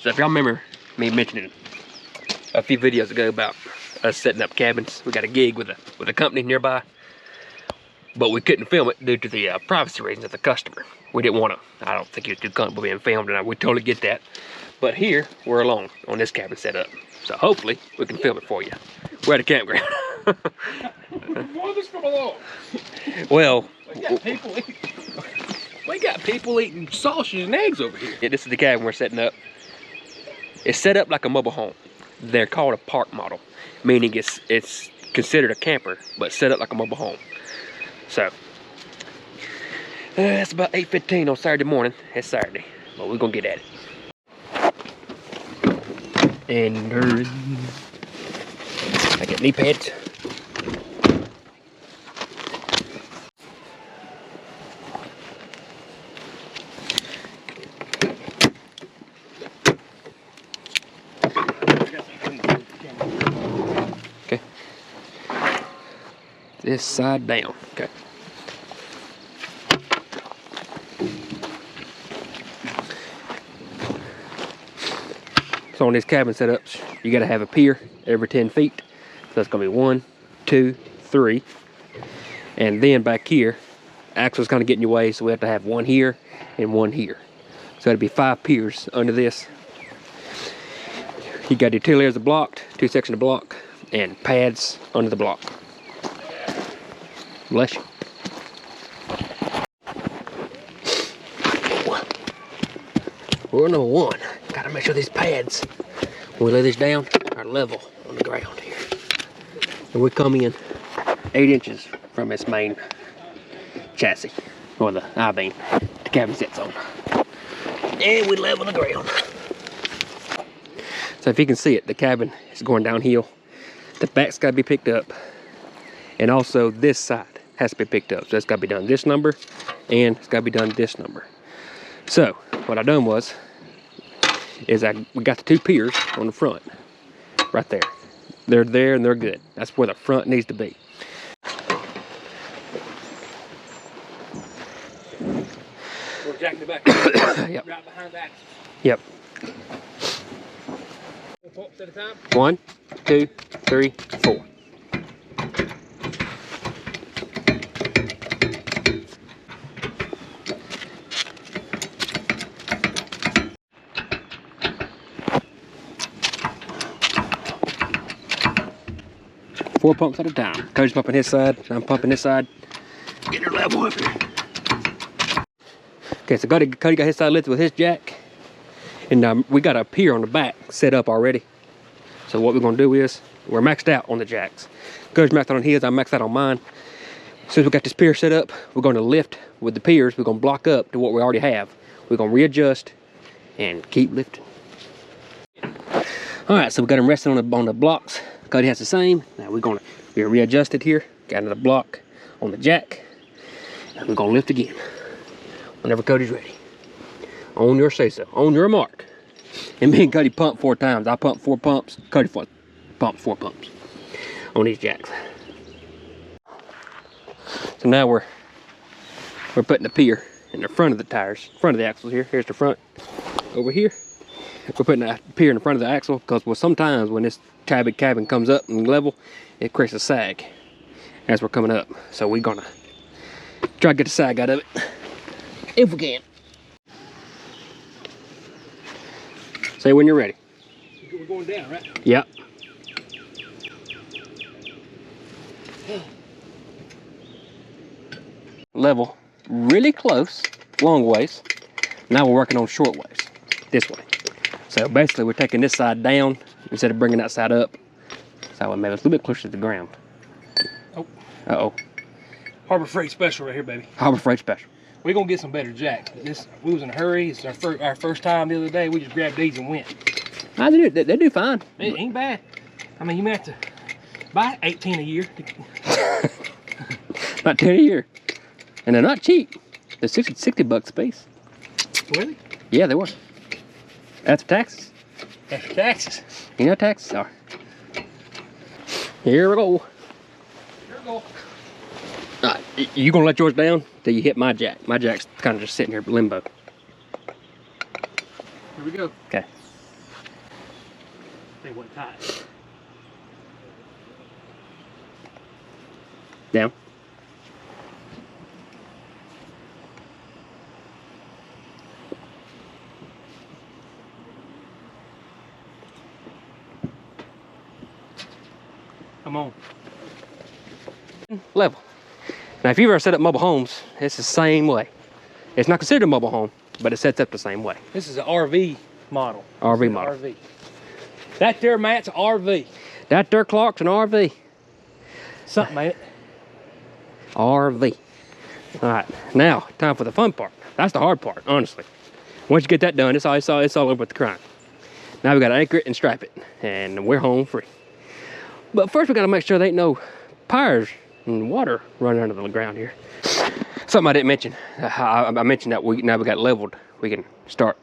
So if y'all remember me mentioning a few videos ago about us setting up cabins, we got a gig with a company nearby, but we couldn't film it due to the privacy reasons of the customer. We didn't want to. I don't think he was too comfortable being filmed, and we totally get that. But here we're alone on this cabin setup, so hopefully we can film it for you. We're at a campground. From along. Well, we got people eating sausage and eggs over here. yeah, this is the cabin we're setting up. It's set up like a mobile home. They're called a park model, meaning it's considered a camper, but set up like a mobile home. So it's about 8:15 on Saturday morning. It's Saturday, but we're gonna get at it. And I got knee pads. Okay. This side down. Okay. So on these cabin setups, you gotta have a pier every 10 feet. So that's gonna be 1, 2, 3. And then back here, axle's kind of getting in your way, so we have to have one here and one here. So that'd be 5 piers under this. You got your 2 layers of block, 2 sections of block, and pads under the block. Bless you. Rule number 1, gotta make sure these pads, when we lay this down, are level on the ground here. And we come in 8 inches from its main chassis, or the I-beam the cabin sits on. And we level the ground. So if you can see it, the cabin is going downhill. The back's gotta be picked up. And also this side has to be picked up. So it's gotta be done this number, and it's gotta be done this number. So what I done was, we got the 2 piers on the front, right there. They're there and they're good. That's where the front needs to be. We're jacking it back. Yep. Right behind that. Yep. 4 pumps at a time. 1, 2, 3, 4. Four pumps at a time. Cody's pumping his side, I'm pumping this side. Get her level up here. Okay, so Cody got his side lifted with his jack. And we got a pier on the back set up already. So what we're gonna do is, we're maxed out on the jacks. Cody's maxed out on his, I'm maxed out on mine. As soon as we got this pier set up, we're gonna lift with the piers, we're gonna block up to what we already have. We're gonna readjust and keep lifting. All right, so we got them resting on the blocks. Cody has the same. Now we're readjusted here. Got another block on the jack. And we're gonna lift again. Whenever Cody's ready. On your say so, on your mark. And me and Cody pumped 4 times. I pumped 4 pumps. Cody pumped 4 pumps on these jacks. So now we're putting the pier in the front of the tires, front of the axles here. Here's the front over here. We're putting a pier in the front of the axle because sometimes when this cabin comes up and level, it creates a sag as we're coming up. So we're gonna try to get the sag out of it if we can. Say when you're ready. We're going down, right? Yep. Level really close, long ways. Now we're working on short ways, this way. So basically we're taking this side down instead of bringing that side up. So it made us a little bit closer to the ground. Oh. Uh-oh. Harbor Freight special right here, baby. Harbor Freight special. We're gonna get some better jacks. We was in a hurry. It's our first time the other day. We just grabbed these and went. No, they do fine. It ain't bad. I mean, you may have to buy 18 a year. Not 10 a year. And they're not cheap. They're 60 bucks a piece. Really? Yeah, they were. After taxes. After taxes. You know what taxes are. Here we go. Here we go. You gonna let yours down till you hit my jack. My jack's kind of just sitting here limbo. Here we go. Okay. They wasn't tight. Down. Come on. Level. Now, if you've ever set up mobile homes, it's the same way. It's not considered a mobile home, but it sets up the same way. This is an RV model. RV model. RV. That there, Matt's an RV. That there, Clark's an RV. Something, ain't it? RV. All right, now time for the fun part. That's the hard part, honestly. Once you get that done, it's all over with the crime. Now we got to anchor it and strap it, and we're home free. But first, we got to make sure there ain't no piers and water running under the ground here. Something I didn't mention. I mentioned that now we got leveled. We can start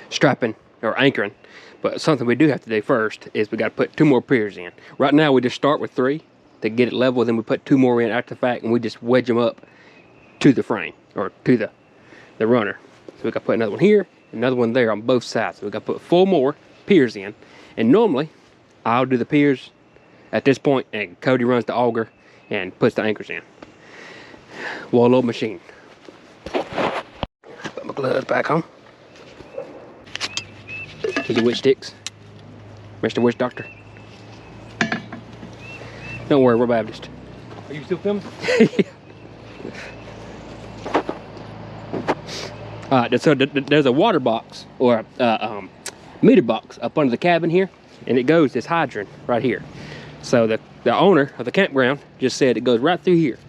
strapping or anchoring. But something we do have to do first is we got to put 2 more piers in. Right now, we just start with 3 to get it level. Then we put 2 more in after the fact, and we just wedge them up to the frame or to the runner. So we got to put another one here, another one there on both sides. So we got to put 4 more piers in. And normally, I'll do the piers at this point, and Cody runs the auger and puts the anchors in. Wallow machine. Put my gloves back on. Here's your witch sticks, Mr. Witch Doctor. Don't worry, we're Baptist. Are you still filming? Alright, so there's a water box or meter box up under the cabin here, and it goes this hydrant right here. So the owner of the campground just said it goes right through here.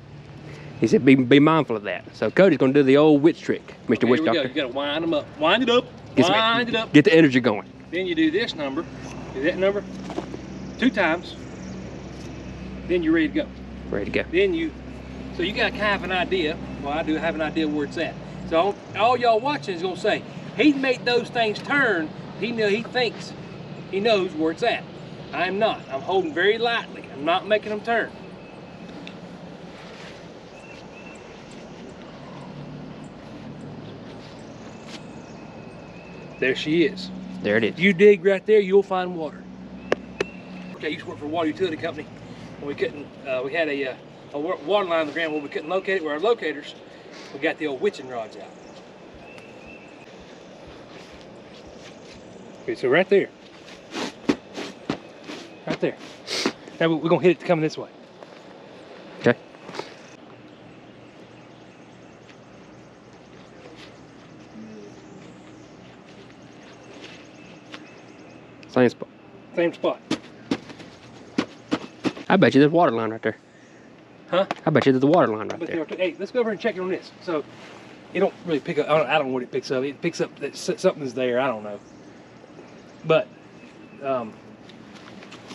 He said be mindful of that. So Cody's gonna do the old witch trick, Mr. Witch Doctor. You gotta wind them up. Wind it up. Wind it up. Get the energy going. Then you do this number. Do that number 2 times. Then you're ready to go. Ready to go. Then so you got kind of an idea. Well, I do have an idea where it's at. So all y'all watching is gonna say, he made those things turn. He thinks he knows where it's at. I'm not. I'm holding very lightly. I'm not making them turn. There she is. There it is. You dig right there, you'll find water. Okay, I used to work for a water utility company, and we couldn't. We had a water line on the ground where we couldn't locate it. Where our locators, we got the old witching rods out. Okay, so right there. Right there. Now we're gonna hit it coming this way. Okay. Same spot. Same spot. I bet you there's a water line right there. Huh? I bet you there's a water line right But there. hey, let's go over and check it on this. So it don't really pick up. I don't know what it picks up. It picks up that something's there. I don't know. But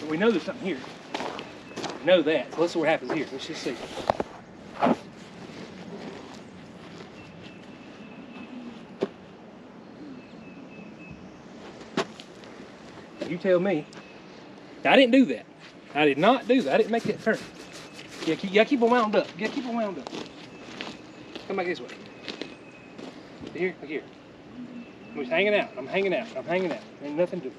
we know there's something here. We know that. So let's see what happens here. Let's just see. You tell me. I didn't do that. I did not do that. I didn't make that turn. Yeah, you gotta keep them wound up. You gotta keep them wound up. Come back this way. Here, look here. I'm just hanging out. I'm hanging out. I'm hanging out. Ain't nothing to do.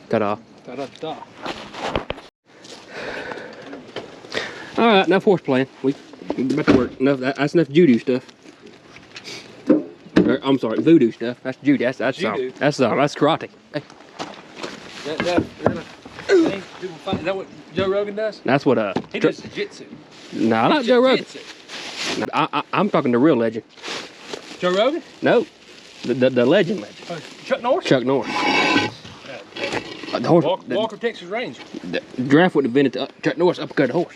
Ta-da. Da-da-da. All right, enough horse playing. We about to work. Enough. That's enough judo stuff. I'm sorry, voodoo stuff. That's judo. That's Judo. That's karate. Hey, Is that what Joe Rogan does? that's what He does jiu-jitsu. No, not Joe Rogan. Jiu-jitsu. I'm talking the real legend. Joe Rogan? No, the legend. Chuck Norris? Chuck Norris. The horse. Walker, Texas Ranger. The giraffe would have been at Chuck Norris uppercut the horse.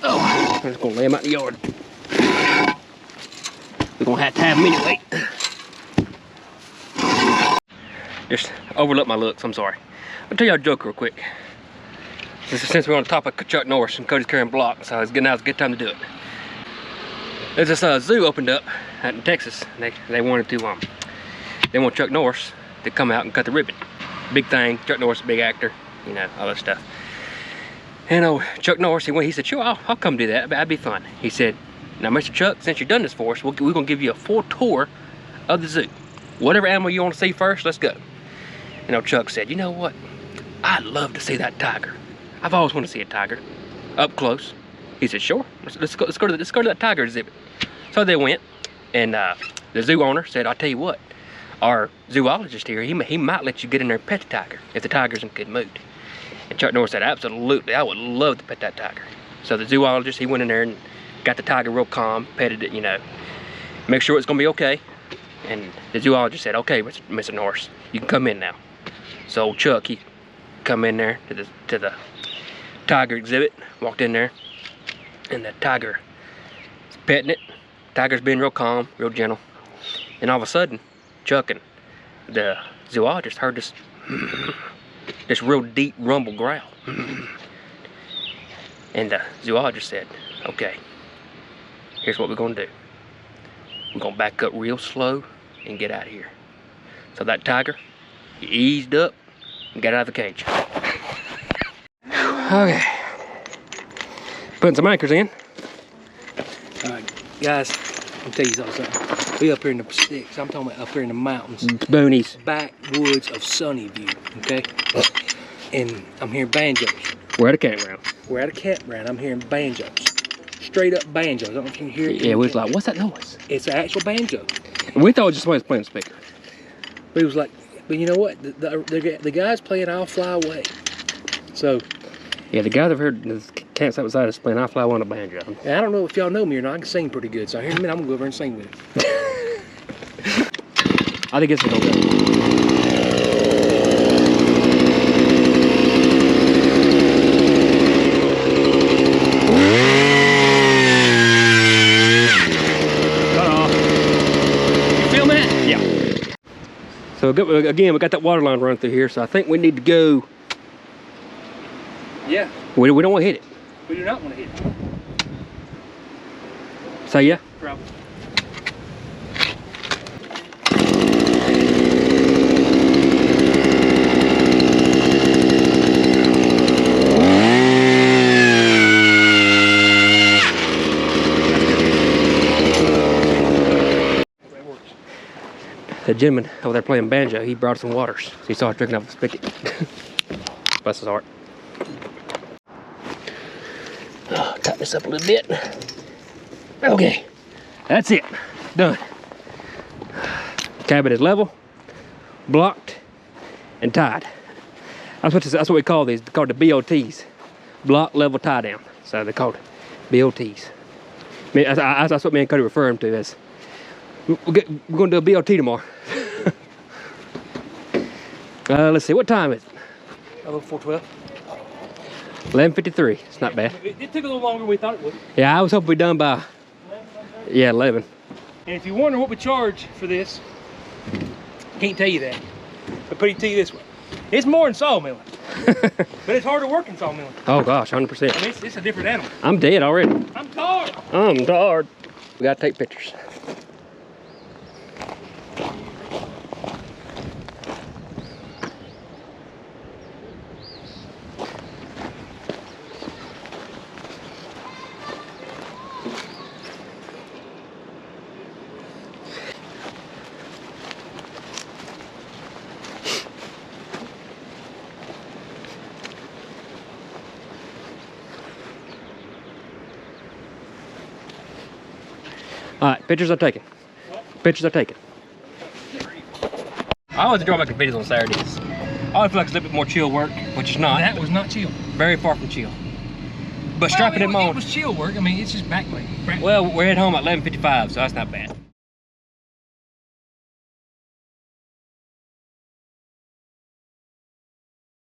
Oh, I'm just gonna lay him out in the yard. We're gonna have to have him anyway. Just overlook my looks, I'm sorry. I'll tell you a joke real quick. Since we're on the topic of Chuck Norris and Cody's carrying block, so it's now's a good time to do it. There's this zoo opened up out in Texas. They wanted to they want Chuck Norris to come out and cut the ribbon. Big thing, Chuck Norris, big actor, you know, all that stuff. And Chuck Norris, he said, sure, I'll come do that, that'd be fun. He said, Now, Mr. Chuck, since you've done this for us, we're gonna give you a full tour of the zoo. Whatever animal you want to see first, let's go. You know, Chuck said, you know what? I'd love to see that tiger. I've always wanted to see a tiger up close. He said, sure. Let's go to that tiger exhibit. So they went, and the zoo owner said, I'll tell you what, our zoologist here, he might let you get in there and pet the tiger if the tiger's in good mood. And Chuck Norris said, absolutely, I would love to pet that tiger. So the zoologist, he went in there and got the tiger real calm, petted it, you know, make sure it's gonna be okay. And the zoologist said, okay, Mr. Norris, you can come in now. So Chuck, he come in there to the tiger exhibit, walked in there, and the tiger is petting it. Tiger's being real calm, real gentle. And all of a sudden, Chuck and the zoologist heard this real deep rumble growl. And the zoologist said, okay, here's what we're gonna do. We're gonna back up real slow and get out of here. So that tiger, he eased up and got out of the cage. Okay. Putting some anchors in. Alright, guys, I'll tell you something. We up here in the sticks. I'm talking about up here in the mountains. Boonies. Backwoods of Sunnyview, okay? And I'm hearing banjos. We're at a campground. We're at a campground. I'm hearing banjos. Straight up banjos. I don't know if you can hear it. Yeah, we was like, what's that noise? It's an actual banjo. And we thought it was just somebody playing a speaker. But it was like, but you know what? The guy's playing I'll Fly Away. So, Yeah, the guys I've heard the camps outside is playing I Fly on a banjo. and I don't know if y'all know me or not. I can sing pretty good. So here in a minute, I'm gonna go over and sing with him. I think it's gonna go. So again, we got that water line running through here, so I think we need to go. Yeah. We don't want to hit it. We do not want to hit it. So yeah. Probably. The gentleman over there playing banjo, he brought some waters. So he started drinking off the spigot. Bless his heart. Oh, tighten this up a little bit. Okay, that's it. Done. Cabin is level, blocked, and tied. That's what we call these. They're called the BOTs. Block, level, tie down. So they're called BOTs. I mean, that's what me and Cody refer them to as. We're going to do a BOT tomorrow. Let's see, what time is it? A little 412. 11:53. It's not bad. It took a little longer than we thought it would. Yeah, I was hoping we'd done by, 11. 11. And if you wonder what we charge for this, can't tell you that. But put it to you this way. It's more than sawmilling. But it's harder work than sawmilling. Oh gosh, 100%. I mean, it's a different animal. I'm dead already. I'm tired. I'm tired. We gotta take pictures. All right, pictures are taken. Pictures are taken. I always enjoy making videos on Saturdays. I always feel like it's a little bit more chill work, which is not. That was not chill. Very far from chill. But strapping them on. It was chill work. I mean, it's just backplate. Well, we're at home at 11:55, so that's not bad.